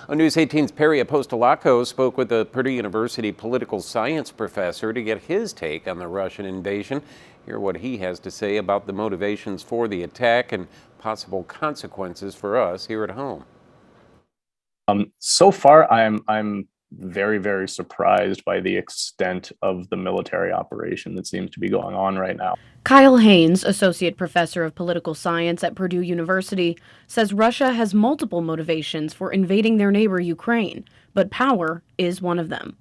On News 18's Perry Apostolakos spoke with a Purdue University political science professor to get his take on the Russian invasion. Hear what he has to say about the motivations for the attack and possible consequences for us here at home. So far, I'm very, very surprised by the extent of the military operation that seems to be going on right now. Kyle Haynes, associate professor of political science at Purdue University, says Russia has multiple motivations for invading their neighbor Ukraine, but power is one of them.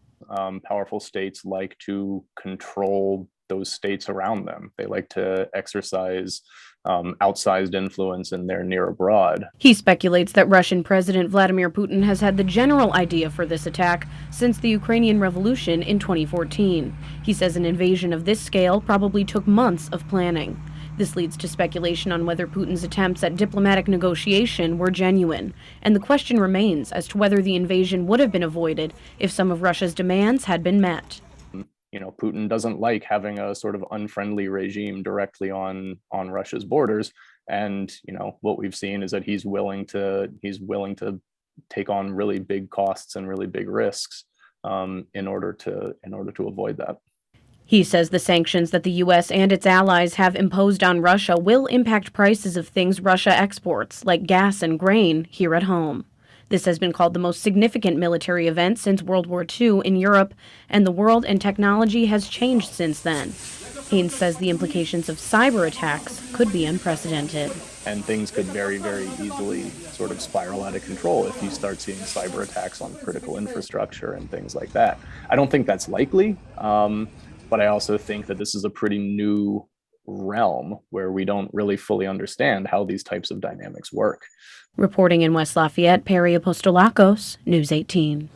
Powerful states like to control those states around them. They like to exercise outsized influence in their near abroad. He speculates that Russian President Vladimir Putin has had the general idea for this attack since the Ukrainian Revolution in 2014. He says an invasion of this scale probably took months of planning. This leads to speculation on whether Putin's attempts at diplomatic negotiation were genuine, and the question remains as to whether the invasion would have been avoided if some of Russia's demands had been met. Putin doesn't like having a sort of unfriendly regime directly on Russia's borders, and what we've seen is that he's willing to take on really big costs and really big risks in order to avoid that. He says the sanctions that the U.S. and its allies have imposed on Russia will impact prices of things Russia exports, like gas and grain, here at home. This has been called the most significant military event since World War II in Europe, and the world and technology has changed since then. Haynes says the implications of cyber attacks could be unprecedented. And things could very, very easily sort of spiral out of control if you start seeing cyber attacks on critical infrastructure and things like that. I don't think that's likely, but I also think that this is a pretty new realm where we don't really fully understand how these types of dynamics work. Reporting in West Lafayette, Perry Apostolakos, News 18.